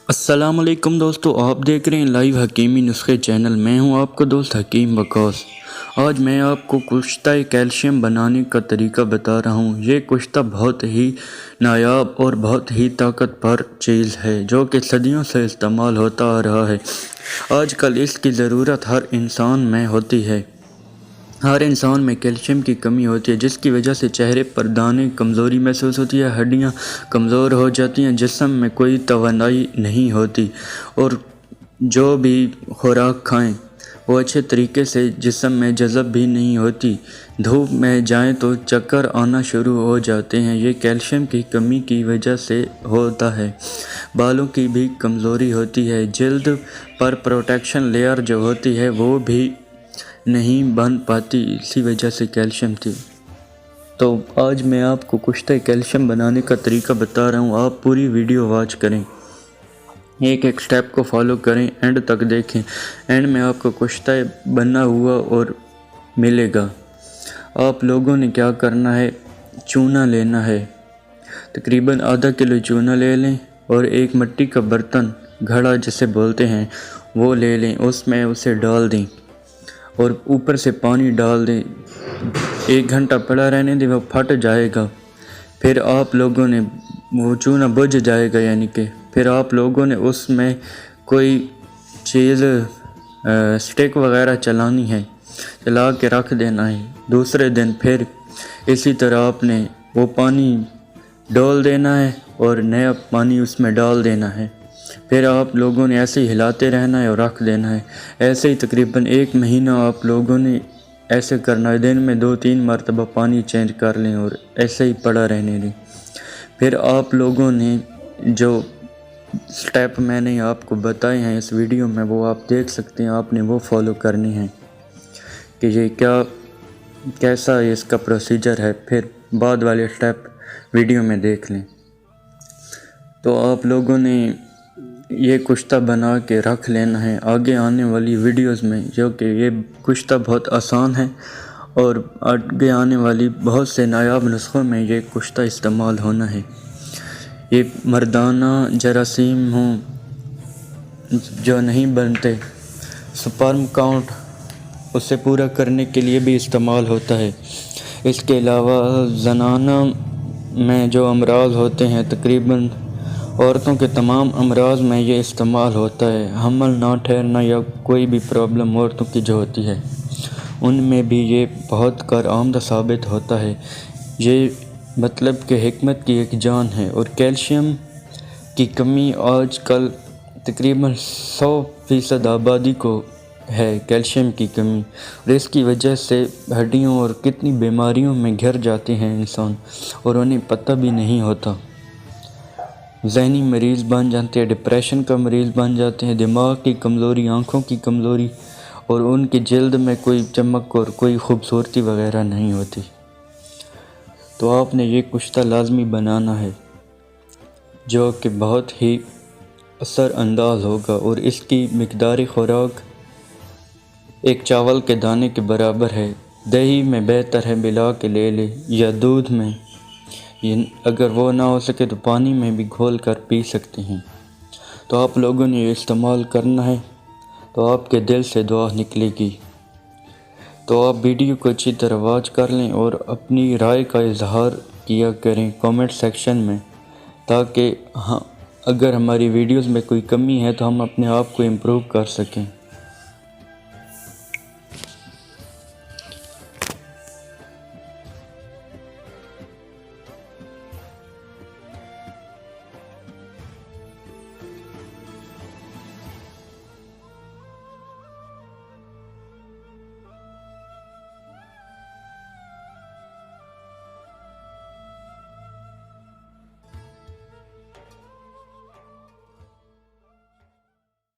السلام علیکم دوستو، آپ دیکھ رہے ہیں لائیو حکیمی نسخے چینل۔ میں ہوں آپ کا دوست حکیم وقاص۔ آج میں آپ کو کشتہ کیلشیم بنانے کا طریقہ بتا رہا ہوں۔ یہ کشتہ بہت ہی نایاب اور بہت ہی طاقت ور چیز ہے جو کہ صدیوں سے استعمال ہوتا آ رہا ہے۔ آج کل اس کی ضرورت ہر انسان میں ہوتی ہے۔ ہر انسان میں کیلشیم کی کمی ہوتی ہے، جس کی وجہ سے چہرے پر دانے، کمزوری محسوس ہوتی ہے، ہڈیاں کمزور ہو جاتی ہیں، جسم میں کوئی توانائی نہیں ہوتی، اور جو بھی خوراک کھائیں وہ اچھے طریقے سے جسم میں جذب بھی نہیں ہوتی۔ دھوپ میں جائیں تو چکر آنا شروع ہو جاتے ہیں۔ یہ کیلشیم کی کمی کی وجہ سے ہوتا ہے۔ بالوں کی بھی کمزوری ہوتی ہے۔ جلد پر پروٹیکشن لیئر جو ہوتی ہے وہ بھی نہیں بن پاتی، اسی وجہ سے کیلشیم تھی۔ تو آج میں آپ کو کشتہ کیلشیم بنانے کا طریقہ بتا رہا ہوں۔ آپ پوری ویڈیو واچ کریں، ایک ایک سٹیپ کو فالو کریں، اینڈ تک دیکھیں۔ اینڈ میں آپ کو کشتہ بنا ہوا اور ملے گا۔ آپ لوگوں نے کیا کرنا ہے، چونا لینا ہے، تقریباً آدھا کلو چونا لے لیں، اور ایک مٹی کا برتن، گھڑا جسے بولتے ہیں، وہ لے لیں۔ اس میں اسے ڈال دیں اور اوپر سے پانی ڈال دیں۔ 1 گھنٹہ پڑا رہنے دیں، وہ پھٹ جائے گا۔ پھر آپ لوگوں نے وہ چونا بجھ جائے گا، یعنی کہ پھر آپ لوگوں نے اس میں کوئی چیز سٹک وغیرہ چلانی ہے، چلا کے رکھ دینا ہے۔ دوسرے دن پھر اسی طرح آپ نے وہ پانی ڈال دینا ہے اور نیا پانی اس میں ڈال دینا ہے۔ پھر آپ لوگوں نے ایسے ہی ہلاتے رہنا ہے اور رکھ دینا ہے۔ ایسے ہی تقریباً 1 مہینہ آپ لوگوں نے ایسے کرنا ہے۔ دن میں 2-3 مرتبہ پانی چینج کر لیں اور ایسے ہی پڑا رہنے دیں۔ پھر آپ لوگوں نے جو سٹیپ میں نے آپ کو بتائے ہیں اس ویڈیو میں، وہ آپ دیکھ سکتے ہیں، آپ نے وہ فالو کرنی ہے کہ یہ کیسا اس کا پروسیجر ہے۔ پھر بعد والے سٹیپ ویڈیو میں دیکھ لیں۔ تو آپ لوگوں نے یہ کشتہ بنا کے رکھ لینا ہے آگے آنے والی ویڈیوز میں، جو کہ یہ کشتہ بہت آسان ہے، اور آگے آنے والی بہت سے نایاب نسخوں میں یہ کشتہ استعمال ہونا ہے۔ یہ مردانہ جراثیم ہوں جو نہیں بنتے، سپرم کاؤنٹ اسے پورا کرنے کے لیے بھی استعمال ہوتا ہے۔ اس کے علاوہ زنانہ میں جو امراض ہوتے ہیں، تقریباً عورتوں کے تمام امراض میں یہ استعمال ہوتا ہے۔ حمل نہ ٹھہرنا یا کوئی بھی پرابلم عورتوں کی جو ہوتی ہے، ان میں بھی یہ بہت کارآمد ثابت ہوتا ہے۔ یہ مطلب کہ حکمت کی ایک جان ہے۔ اور کیلشیم کی کمی آج کل تقریباً 100% آبادی کو ہے کیلشیم کی کمی، اور اس کی وجہ سے ہڈیوں اور کتنی بیماریوں میں گھر جاتے ہیں انسان، اور انہیں پتہ بھی نہیں ہوتا۔ ذہنی مریض بن جاتے ہیں، ڈپریشن کا مریض بن جاتے ہیں، دماغ کی کمزوری، آنکھوں کی کمزوری، اور ان کی جلد میں کوئی چمک اور کوئی خوبصورتی وغیرہ نہیں ہوتی۔ تو آپ نے یہ کشتہ لازمی بنانا ہے، جو کہ بہت ہی اثر انداز ہوگا، اور اس کی مقدار خوراک ایک چاول کے دانے کے برابر ہے۔ دہی میں بہتر ہے ملا کے لے لے، یا دودھ میں، اگر وہ نہ ہو سکے تو پانی میں بھی گھول کر پی سکتے ہیں۔ تو آپ لوگوں نے یہ استعمال کرنا ہے، تو آپ کے دل سے دعا نکلے گی۔ تو آپ ویڈیو کو اچھی طرح واچ کر لیں اور اپنی رائے کا اظہار کیا کریں کامنٹ سیکشن میں، تاکہ اگر ہماری ویڈیوز میں کوئی کمی ہے تو ہم اپنے آپ کو امپروو کر سکیں۔